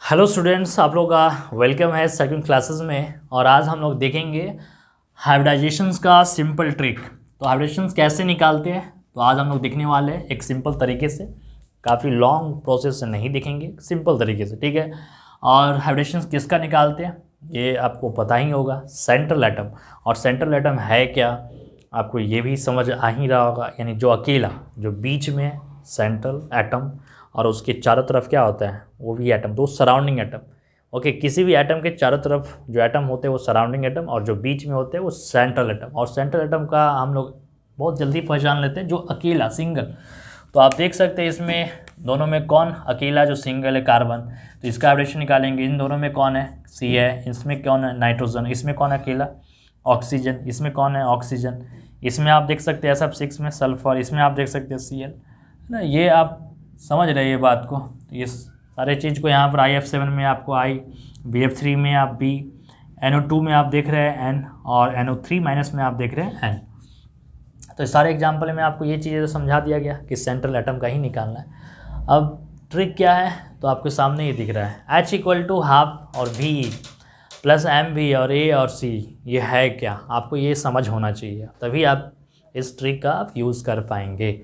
Hello students, आप लोग का वेलकम है सेकंड क्लासेस में। और आज हम लोग देखेंगे हाइब्रिडाइजेशंस का सिंपल ट्रिक। तो हाइब्रिडाइजेशंस कैसे निकालते हैं तो आज हम लोग देखने वाले हैं एक सिंपल तरीके से। काफ़ी लॉन्ग प्रोसेस से नहीं देखेंगे, सिंपल तरीके से, ठीक है। और हाइब्रिडाइजेशंस किसका निकालते हैं ये आपको पता ही होगा, सेंट्रल एटम। और सेंट्रल एटम है क्या आपको ये भी समझ आ ही रहा होगा, यानी जो अकेला जो बीच में सेंट्रल एटम और उसके चारों तरफ क्या होता है वो भी एटम, तो सराउंडिंग एटम। ओके, किसी भी एटम के चारों तरफ जो एटम होते हैं वो सराउंडिंग एटम, और जो बीच में होते हैं वो सेंट्रल एटम। और सेंट्रल एटम का हम लोग बहुत जल्दी पहचान लेते हैं, जो अकेला सिंगल। तो आप देख सकते हैं इसमें दोनों में कौन अकेला जो सिंगल है कार्बन, तो इसका हाइब्रिडेशन निकालेंगे। इन दोनों में कौन है सी है, इसमें कौन है नाइट्रोजन, इसमें कौन है अकेला ऑक्सीजन, इसमें कौन है ऑक्सीजन, इसमें आप देख सकते हैं SF6 में सल्फर, इसमें आप देख सकते हैं Cl ना। ये आप समझ रहे हैं ये बात को। तो ये सारे चीज़ को यहाँ पर IF7 में आपको I, BF3 में आप B, NO2 में आप देख रहे हैं N, और NO3 माइनस में आप देख रहे हैं N। तो सारे एग्जाम्पल में आपको ये चीज़ें समझा दिया गया कि सेंट्रल एटम का ही निकालना है। अब ट्रिक क्या है तो आपके सामने ये दिख रहा है H इक्वल टू हाफ और V प्लस MV और A और C। ये है क्या आपको ये समझ होना चाहिए, तभी आप इस ट्रिक का आप यूज़ कर पाएंगे।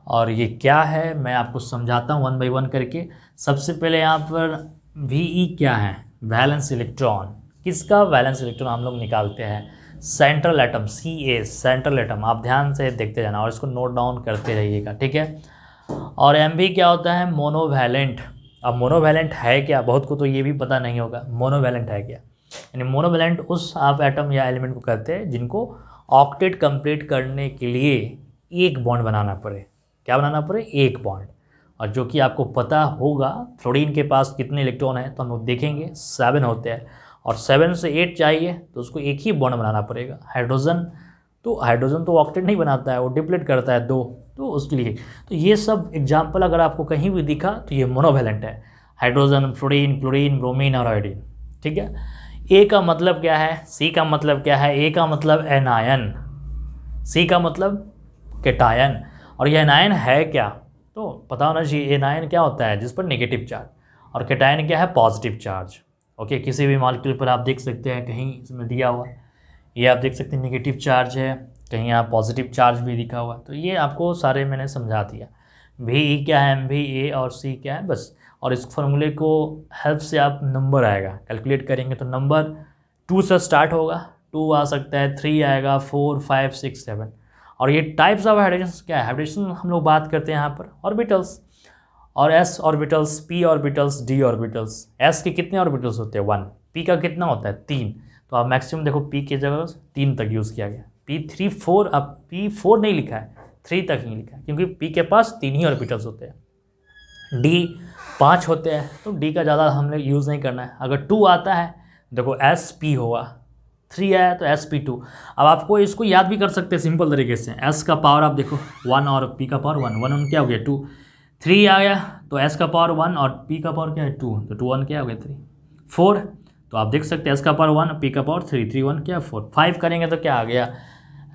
और ये क्या है मैं आपको समझाता हूँ वन बाई वन करके। सबसे पहले यहाँ पर VE क्या है, वैलेंस इलेक्ट्रॉन। किसका वैलेंस इलेक्ट्रॉन हम लोग निकालते हैं, central atom CA, central atom. आप ध्यान से देखते जाना और इसको नोट डाउन करते रहिएगा, ठीक है। और MV क्या होता है, मोनोवैलेंट। अब मोनोवैलेंट है क्या, बहुत को तो ये भी पता नहीं होगा मोनोवैलेंट है क्या। यानी मोनोवैलेंट उस आप एटम या एलिमेंट को कहते हैं जिनको ऑक्टेट कंप्लीट करने के लिए एक बॉन्ड बनाना पड़े। क्या बनाना पड़े, एक बॉन्ड। और जो कि आपको पता होगा फ्लोरीन के पास कितने इलेक्ट्रॉन है तो हम लोग देखेंगे 7 होते हैं, और 7 से 8 चाहिए तो उसको एक ही बॉन्ड बनाना पड़ेगा। हाइड्रोजन तो ऑक्टेट नहीं बनाता है, वो डिप्लीट करता है 2, तो उसके लिए। तो ये सब एग्जाम्पल अगर आपको कहीं भी दिखा तो ये मोनोवैलेंट है, हाइड्रोजन, फ्लोरीन, क्लोरीन, ब्रोमीन और आयोडीन, ठीक है। ए का मतलब क्या है, सी का मतलब क्या है, ए का मतलब एनायन, सी का मतलब केटायन। और ये एनायन है क्या तो पता होना चाहिए, एनायन क्या होता है जिस पर नेगेटिव चार्ज, और केटायन क्या है पॉजिटिव चार्ज। ओके, किसी भी मॉलिक्यूल पर आप देख सकते हैं कहीं इसमें दिया हुआ, ये आप देख सकते हैं नेगेटिव चार्ज है, कहीं यहाँ पॉजिटिव चार्ज भी लिखा हुआ। तो ये आपको सारे मैंने समझा दिया। VE क्या है, MV, A और C क्या है, बस। और इस फॉर्मूले को हेल्प से आप नंबर आएगा कैलकुलेट करेंगे तो नंबर 2 से स्टार्ट होगा, 2 आ सकता है, 3 आएगा, 4, 5, 6, 7। और ये टाइप्स ऑफ हाइब्रिडेशन क्या है, हाइब्रिडेशन हम लोग बात करते हैं यहाँ पर ऑर्बिटल्स, और S orbitals, P orbitals, D orbitals. S के कितने ऑर्बिटल्स होते हैं 1, P का कितना होता है 3। तो आप मैक्सिमम देखो P की जगह 3 तक यूज़ किया गया, P3 4, अब P4 नहीं लिखा है, 3 तक नहीं लिखा है क्योंकि P के पास 3 ही ऑर्बिटल्स होते हैं। D 5 होते हैं, तो D का ज़्यादा हमने यूज़ नहीं करना है। अगर 2 आता है देखो SP होगा, 3 आया तो SP2। अब आपको इसको याद भी कर सकते हैं सिंपल तरीके से। S का पावर आप देखो 1 और P का पावर 1, 1 क्या हो गया 2, 3 आ गया तो S का पावर 1 और P का पावर क्या है 2, तो 2 1 क्या हो गया 3, 4। तो आप देख सकते हैं S का पावर 1, P का पावर 3, 3 1 क्या 4, 5 करेंगे तो क्या आ गया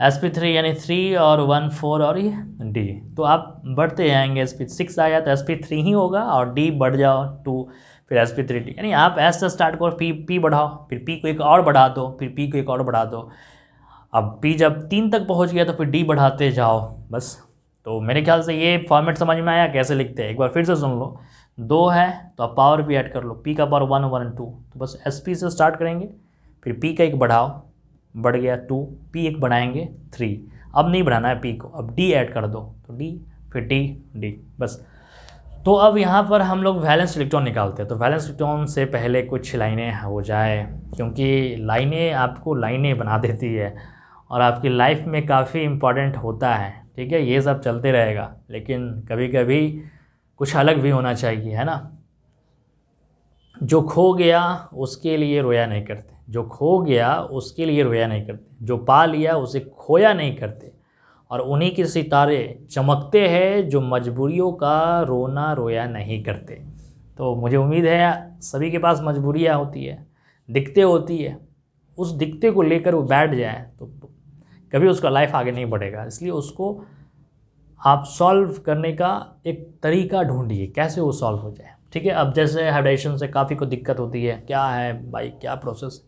SP3, यानी 3 और 1 4 और ये D। तो आप बढ़ते जाएंगे, SP6 आया तो SP3 ही होगा, और D बढ़ जाओ 2, फिर SP3D। यानी आप S से स्टार्ट करो, P बढ़ाओ, फिर P को एक और बढ़ा दो, फिर P को एक और बढ़ा दो। अब P जब 3 तक पहुंच गया तो फिर D बढ़ाते जाओ, बस। तो मेरे ख्याल से ये फॉर्मेट समझ में आया कैसे लिखते हैं, एक बार फिर से सुन लो। 2 है तो आप पावर भी ऐड कर लो, P का पावर 1 1 2, तो बस SP से स्टार्ट करेंगे, फिर P का एक बढ़ाओ, बढ़ गया 2, P एक बढ़ाएंगे 3। अब नहीं बढ़ाना है P को, अब D ऐड कर दो, तो D, फिर D, बस। तो अब यहाँ पर हम लोग वैलेंस इलेक्ट्रॉन निकालते हैं। तो वैलेंस इलेक्ट्रॉन से पहले कुछ लाइनें हो जाए, क्योंकि लाइनें आपको लाइनें बना देती है और आपकी लाइफ में काफ़ी इम्पॉर्टेंट होता है, ठीक है। ये सब चलते रहेगा, लेकिन कभी कभी कुछ अलग भी होना चाहिए, है ना। जो खो गया उसके लिए रोया नहीं करते, जो खो गया उसके लिए रोया नहीं करते, जो पा लिया उसे खोया नहीं करते, और उन्हीं के सितारे चमकते हैं जो मजबूरियों का रोना रोया नहीं करते। तो मुझे उम्मीद है सभी के पास मजबूरियाँ होती है, दिक्कतें होती है, उस दिक्कते को लेकर वो बैठ जाए तो कभी उसका लाइफ आगे नहीं बढ़ेगा। इसलिए उसको आप सॉल्व करने का एक तरीका ढूंढिए, कैसे वो सॉल्व हो जाए, ठीक है। अब जैसे हाइब्रिडाइजेशन से काफ़ी को दिक्कत होती है, क्या है भाई क्या प्रोसेस,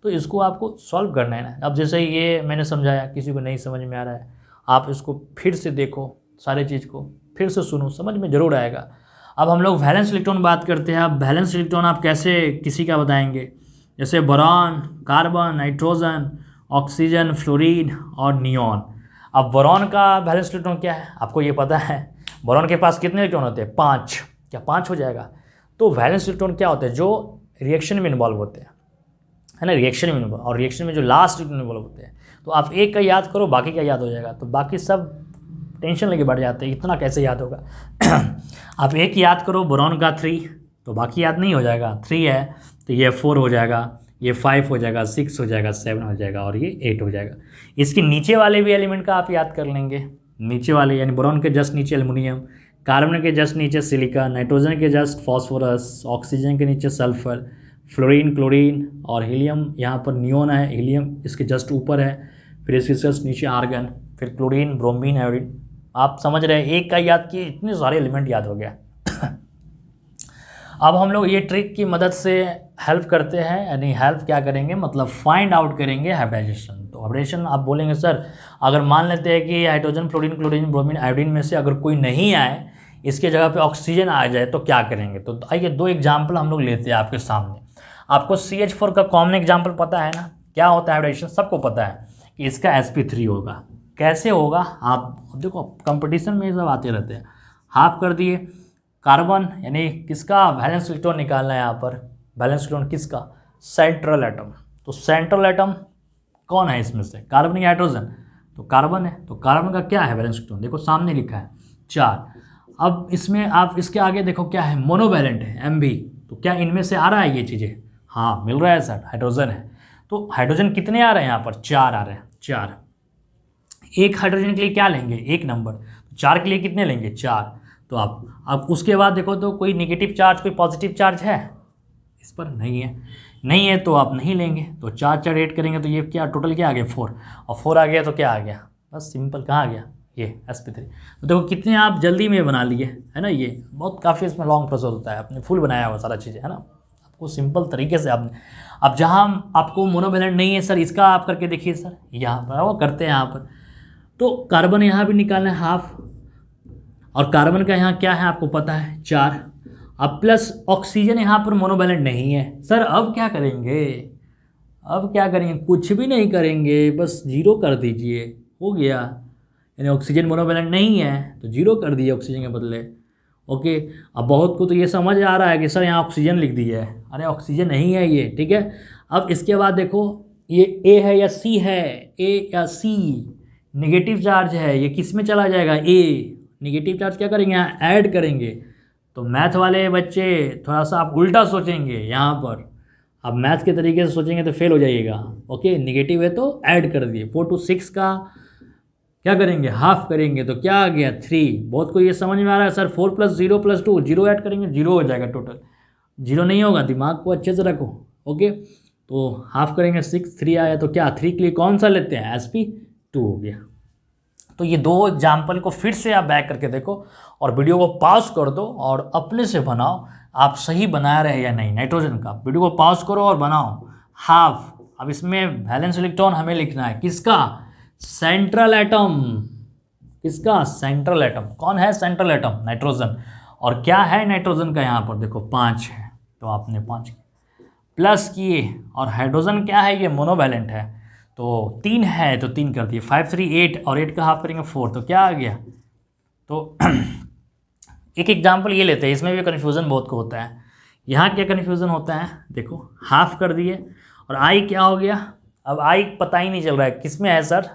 तो इसको आपको सॉल्व करना है ना। अब जैसे ये मैंने समझाया, किसी को नहीं समझ में आ रहा है, आप इसको फिर से देखो, सारे चीज़ को फिर से सुनो, समझ में ज़रूर आएगा। अब हम लोग वैलेंस इलेक्ट्रॉन बात करते हैं। अब वैलेंस इलेक्ट्रॉन आप कैसे किसी का बताएंगे, जैसे boron, carbon, nitrogen, oxygen, fluorine और नियॉन। अब बोरॉन का वैलेंस इलेक्ट्रॉन क्या है, आपको ये पता है। बोरॉन के पास कितने इलेक्ट्रॉन होते हैं, 5। क्या 5 हो जाएगा। तो वैलेंस इलेक्ट्रॉन क्या होते हैं, जो रिएक्शन में इन्वॉल्व होते हैं, है ना, रिएक्शन में इन्वॉल्व, और रिएक्शन में जो लास्ट इलेक्ट्रॉन इन्वॉल्व होते हैं। तो आप एक का याद करो, बाकी का याद हो जाएगा। तो बाकी सब टेंशन लेके बढ़ जाते हैं, इतना कैसे याद होगा। आप एक याद करो बोरॉन का 3, तो बाकी याद नहीं हो जाएगा। 3 है तो ये 4 हो जाएगा, ये 5 हो जाएगा, 6 हो जाएगा, 7 हो जाएगा और ये 8 हो जाएगा। इसके नीचे वाले भी एलिमेंट का आप याद कर लेंगे, नीचे वाले यानी बोरॉन के जस्ट नीचे एल्युमिनियम, कार्बन के जस्ट नीचे सिलिकॉन, नाइट्रोजन के जस्ट फॉस्फोरस, ऑक्सीजन के नीचे सल्फर, फ्लोरीन, क्लोरीन और हीलियम, यहाँ पर नियोन है, हीलियम इसके जस्ट ऊपर है, फिर इसके जस्ट नीचे आर्गन, फिर क्लोरीन, ब्रोमीन, आयोडीन। आप समझ रहे हैं, एक का याद किए इतने सारे एलिमेंट याद हो गया। अब हम लोग ये ट्रिक की मदद से हेल्प करते हैं, यानी हेल्प क्या करेंगे, मतलब फाइंड आउट करेंगे हाइब्रिडाइजेशन। तो हाइब्रिडाइजेशन आप बोलेंगे सर अगर मान लेते हैं कि hydrogen, fluorine, chlorine, bromine, iodine में से अगर कोई नहीं आए, इसके जगह पे ऑक्सीजन आ जाए तो क्या करेंगे। तो आइए 2 एग्जाम्पल हम लोग लेते हैं आपके सामने। आपको CH4 का कॉमन एग्जाम्पल पता है ना, क्या होता है हाइब्रिडाइजेशन, सबको पता है कि इसका sp3 होगा। कैसे होगा, आप देखो कंपटीशन में ये सब आते रहते हैं। हाफ कर दिए कार्बन, यानी किसका वैलेंस इलेक्ट्रॉन निकालना है यहाँ पर, वैलेंस इलेक्ट्रॉन किसका, सेंट्रल एटम। तो सेंट्रल एटम कौन है इसमें से, कार्बन या हाइड्रोजन, तो कार्बन है। तो कार्बन का क्या है वैलेंस इलेक्ट्रॉन, देखो सामने लिखा है 4। अब इसमें आप इसके आगे देखो क्या है, मोनोवैलेंट है Mb। तो क्या इनमें से आ रहा है ये चीज़ें, हाँ मिल रहा है सर, हाइड्रोजन है। तो हाइड्रोजन कितने आ रहे हैं यहाँ पर, 4 आ रहे हैं, 4। एक हाइड्रोजन के लिए क्या लेंगे, 1 नंबर, 4 के लिए कितने लेंगे, 4। तो आप उसके बाद देखो तो कोई नेगेटिव चार्ज, कोई पॉजिटिव चार्ज है इस पर, नहीं है, नहीं है तो आप नहीं लेंगे। तो 4 4 ऐड करेंगे तो ये क्या टोटल क्या आ गया, 4, और 4 आ गया तो क्या आ गया, बस सिंपल, कहाँ आ गया ये sp3। तो देखो कितने आप जल्दी में बना लिए, है ना। ये बहुत काफ़ी इसमें लॉन्ग प्रोसेस होता है, आपने फुल बनाया हुआ सारा चीज़ें, है ना, आपको सिंपल तरीके से आपने। अब जहाँ आपको मोनोवैलेंट नहीं है सर, इसका आप करके देखिए सर, यहाँ पर वो करते हैं यहाँ पर। तो कार्बन यहाँ भी निकालना है हाफ, और कार्बन का यहाँ क्या है आपको पता है 4। अब प्लस ऑक्सीजन यहाँ पर मोनोवैलेंट नहीं है सर, अब क्या करेंगे, अब क्या करेंगे, कुछ भी नहीं करेंगे, बस 0 कर दीजिए, हो गया। यानी ऑक्सीजन मोनोवैलेंट नहीं है तो 0 कर दिए ऑक्सीजन के बदले। ओके, अब बहुत को तो ये समझ आ रहा है कि सर यहाँ ऑक्सीजन लिख दिया है, अरे ऑक्सीजन नहीं है ये, ठीक है। अब इसके बाद देखो ये ए है या सी है, ए या सी, निगेटिव चार्ज है, ये किस में चला जाएगा, ए। निगेटिव चार्ज क्या करेंगे, यहाँ ऐड करेंगे। तो मैथ वाले बच्चे थोड़ा सा आप उल्टा सोचेंगे यहाँ पर, आप मैथ के तरीके से सोचेंगे तो फेल हो जाइएगा। ओके, निगेटिव है तो ऐड कर दिए, 4 to 6 का क्या करेंगे, हाफ करेंगे तो क्या आ गया, 3। बहुत को ये समझ में आ रहा है सर, 4 + 0 + 2, 0 ऐड करेंगे 0 हो जाएगा टोटल, 0 नहीं होगा, दिमाग को अच्छे से रखो। ओके, तो हाफ करेंगे 6, 3 आया तो क्या, 3 के लिए कौन सा लेते हैं, sp2 हो गया। तो ये 2 एग्जाम्पल को फिर से आप बैक करके देखो और वीडियो को पॉज कर दो और अपने से बनाओ आप सही बना रहे हैं या नहीं। नाइट्रोजन का वीडियो को पॉज करो और बनाओ हाफ। अब इसमें वैलेंस इलेक्ट्रॉन हमें लिखना है किसका, सेंट्रल एटम, किसका, सेंट्रल एटम। कौन है सेंट्रल एटम, नाइट्रोजन। और क्या है नाइट्रोजन का यहाँ पर देखो 5 है, तो आपने 5 प्लस किए। और हाइड्रोजन क्या है, ये मोनोवैलेंट है, तो 3 है तो 3 कर दिए, 5 3 8, और 8 का हाफ करेंगे 4, तो क्या आ गया। तो एक एग्जाम्पल ये लेते हैं, इसमें भी कन्फ्यूज़न बहुत को होता है। यहाँ क्या कन्फ्यूज़न होता है, देखो हाफ कर दिए और आई क्या हो गया, अब आई पता ही नहीं चल रहा है किस में है सर,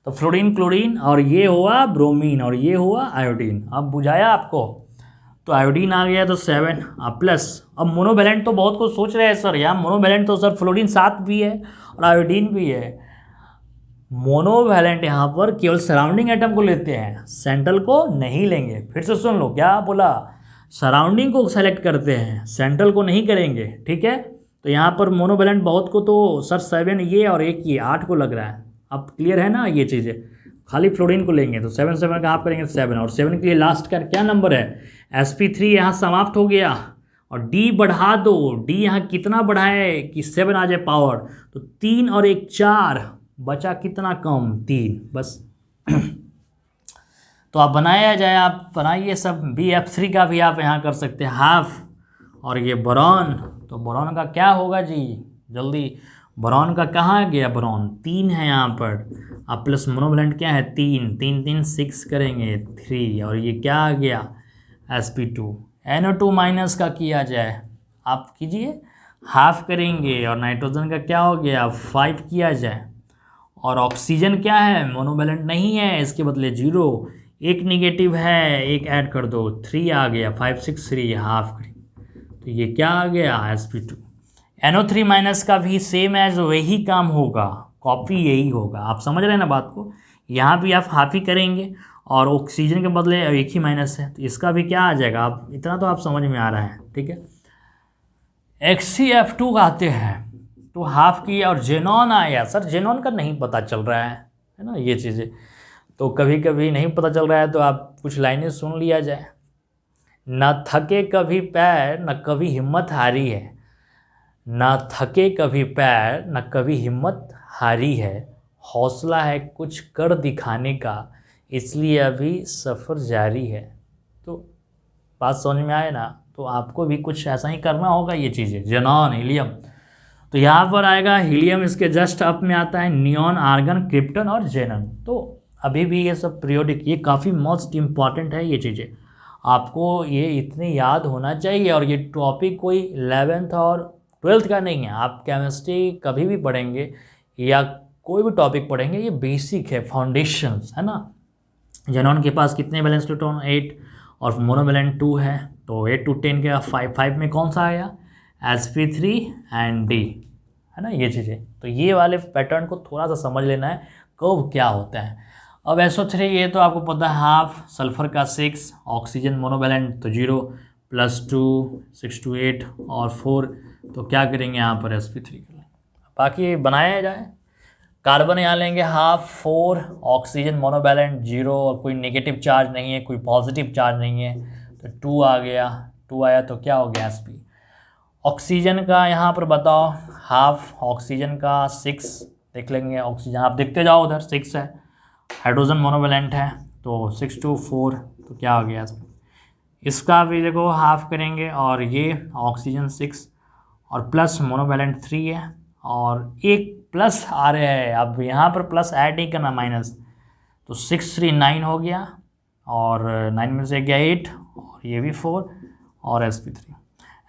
तो फ्लोरीन, क्लोरीन, और ये हुआ ब्रोमीन, और ये हुआ आयोडीन। अब बुझाया आपको, तो आयोडीन आ गया तो 7, अब प्लस। अब मोनोवैलेंट तो बहुत कुछ सोच रहे हैं सर, यहाँ मोनोवैलेंट तो सर फ्लोरीन 7 भी है और आयोडीन भी है। मोनोवैलेंट यहाँ पर केवल सराउंडिंग एटम को लेते हैं, सेंट्रल को नहीं लेंगे। फिर से सुन लो, क्या बोला, सराउंडिंग को सेलेक्ट करते हैं, सेंट्रल को नहीं करेंगे, ठीक है। तो यहाँ पर मोनोवैलेंट बहुत को तो सर 7 ये और 1 ये 8 को लग रहा है। अब क्लियर है ना ये चीज़ें, खाली फ्लोरीन को लेंगे तो 7 7 का आप करेंगे 7, और 7 के लिए लास्ट का क्या नंबर है, sp3 यहाँ समाप्त हो गया, और डी बढ़ा दो, डी यहाँ कितना बढ़ाए कि 7 आ जाए पावर, तो 3 और 1 4, बचा कितना कम 3 बस। तो आप बनाया जाए, आप बनाइए सब। BF3 का भी आप यहाँ कर सकते हैं हाफ। और ये बोरॉन, तो बोरॉन का क्या होगा जी जल्दी, बोरॉन का कहाँ गया, बोरॉन 3 है यहाँ पर, आप प्लस मोनोवैलेंट क्या है 3, 3 3 6 करेंगे 3, और ये क्या आ गया sp2। NO2 माइनस का किया जाए, आप कीजिए हाफ करेंगे, और नाइट्रोजन का क्या हो गया 5 किया जाए, और ऑक्सीजन क्या है मोनोवैलेंट नहीं है, इसके बदले 0, एक निगेटिव है, एक ऐड कर दो 3 आ गया, 5 6 3 हाफ करेंगे तो ये क्या आ गया sp2। NO3 माइनस का भी सेम एज वही काम होगा, कॉपी यही होगा, आप समझ रहे हैं ना बात को। यहाँ भी आप हाफ ही करेंगे, और ऑक्सीजन के बदले एक ही माइनस है, तो इसका भी क्या आ जाएगा, आप इतना तो आप समझ में आ रहा है, ठीक है। HCF2 आते हैं तो हाफ किया, और जेनॉन आया, सर जेनॉन का नहीं पता चल रहा है ना ये चीज़ें, तो कभी कभी नहीं पता चल रहा है तो आप कुछ लाइनें सुन लिया जाए। न थके कभी पैर न कभी हिम्मत हारी है, न थके कभी पैर न कभी हिम्मत हारी है, हौसला है कुछ कर दिखाने का, इसलिए अभी सफ़र जारी है। तो बात समझ में आए ना, तो आपको भी कुछ ऐसा ही करना होगा ये चीज़ें। जेनॉन हीलियम, तो यहाँ पर आएगा हीलियम, इसके जस्ट अप में आता है नियॉन आर्गन क्रिप्टन और जेनन। तो अभी भी ये सब पीरियोडिक, ये काफ़ी मोस्ट इम्पॉर्टेंट है ये चीज़ें, आपको ये इतने याद होना चाहिए। और ये टॉपिक कोई 11th और 12th का नहीं है, आप केमिस्ट्री कभी भी पढ़ेंगे या कोई भी टॉपिक पढ़ेंगे, ये बेसिक है, फाउंडेशंस है ना। जेनॉन के पास कितने वैलेंस इलेक्ट्रॉन 8, और मोनोवैलेंट 2 है, तो 8 to 10 के 5 में कौन सा आया sp3 एंड d, है ना ये चीज़ें। तो ये वाले पैटर्न को थोड़ा सा समझ लेना है कब क्या होता है। अब SO3 ये तो आपको पता है हाफ, सल्फर का 6, ऑक्सीजन मोनोवैलेंट तो 0, +2 6 to 8 और 4, तो क्या करेंगे यहाँ पर sp3 कर लेंगे, बाकी बनाया जाए। कार्बन यहाँ लेंगे हाफ 4, ऑक्सीजन मोनोवैलेंट 0, और कोई नेगेटिव चार्ज नहीं है कोई पॉजिटिव चार्ज नहीं है, तो 2 आ गया, 2 आया तो क्या हो गया sp। ऑक्सीजन का यहाँ पर बताओ, हाफ ऑक्सीजन का 6 देख लेंगे, ऑक्सीजन आप देखते जाओ उधर 6 है, हाइड्रोजन मोनोवैलेंट है तो 6 to 4, तो क्या हो गया इसका भी देखो हाफ करेंगे, और ये ऑक्सीजन 6 और प्लस मोनोवैलेंट 3 है, और एक प्लस आ रहे हैं, अब यहाँ पर प्लस ऐड नहीं करना माइनस, तो 6 3 9 हो गया, और 9 में से गया 8, और ये भी 4, और sp3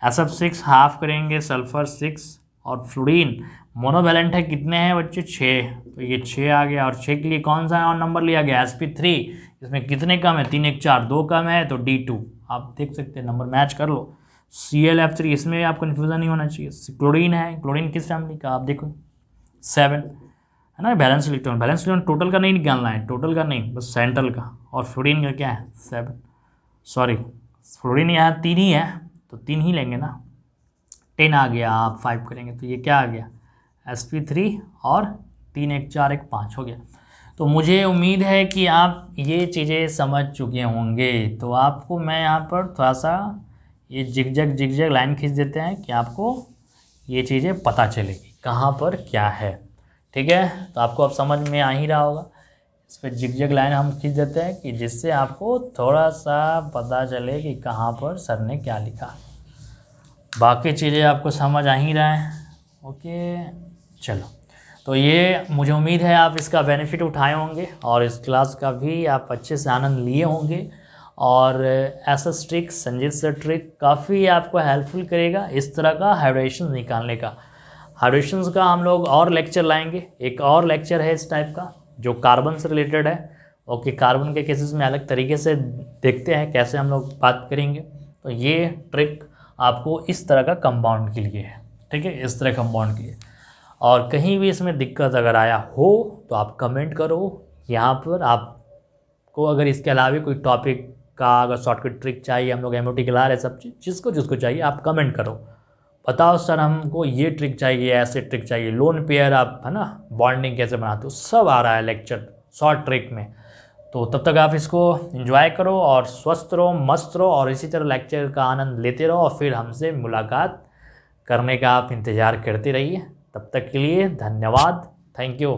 SF6 हाफ करेंगे, सल्फर 6, और फ्लोरीन मोनोवैलेंट है कितने हैं बच्चे 6, तो ये 6 आ गया, और 6 के लिए कौन सा और नंबर लिया गया sp3, इसमें कितने कम है 3 1 4, 2 कम है तो d2, आप देख सकते हैं नंबर मैच कर लो। ClF3 इसमें आप कन्फ्यूज़न नहीं होना चाहिए, क्लोरीन है, क्लोरीन किस फैमिली का आप देखो 7 है ना, balance electron, balance electron total का नहीं निकालना है, टोटल का नहीं बस सेंट्रल का, और फ्लोरीन का क्या है 7, सॉरी फ्लोरीन यहाँ 3 ही है तो 3 ही लेंगे ना, 10 आ गया, आप 5 करेंगे तो ये क्या आ गया sp3, और 3 1 4 1 5 हो गया। तो मुझे उम्मीद है कि आप ये चीज़ें समझ चुके होंगे, तो आपको मैं यहाँ पर थोड़ा सा ये जिगजैग लाइन खींच देते हैं कि आपको ये चीज़ें पता चलेगी कहाँ पर क्या है, ठीक है। तो आपको अब समझ में आ ही रहा होगा, इस पर जिगजैग लाइन हम खींच देते हैं कि जिससे आपको थोड़ा सा पता चले कि कहाँ पर सर ने क्या लिखा, बाकी चीज़ें आपको समझ आ ही रहा है। ओके चलो, तो ये मुझे उम्मीद है आप इसका बेनिफिट उठाए होंगे, और इस क्लास का भी आप अच्छे से आनंद लिए होंगे, और ऐसा ट्रिक संजीत सर ट्रिक काफ़ी आपको हेल्पफुल करेगा इस तरह का हाइड्रेशन निकालने का। हाइड्रेशंस का हम लोग और लेक्चर लाएंगे, एक और लेक्चर है इस टाइप का जो कार्बन से रिलेटेड है। ओके, कार्बन के केसेस में अलग तरीके से देखते हैं कैसे हम लोग बात करेंगे। तो ये ट्रिक आपको इस तरह का कंपाउंड के लिए है, ठीक है, इस तरह कंपाउंड के लिए। और कहीं भी इसमें दिक्कत अगर आया हो तो आप कमेंट करो यहाँ पर। आपको अगर इसके अलावा कोई टॉपिक का अगर शॉर्टकट ट्रिक चाहिए, हम लोग MOT के ला रहे सब चीज़, जिसको चाहिए आप कमेंट करो, बताओ सर हमको ये ट्रिक चाहिए, ऐसे ट्रिक चाहिए, लोन पेयर आप है ना बॉन्डिंग कैसे बनाते हो, सब आ रहा है लेक्चर शॉर्ट ट्रिक में। तो तब तक आप इसको एंजॉय करो और स्वस्थ रहो, मस्त रहो और इसी तरह लेक्चर का आनंद लेते रहो और फिर हमसे मुलाकात करने का आप इंतज़ार करते रहिए। तब तक के लिए धन्यवाद। Thank you.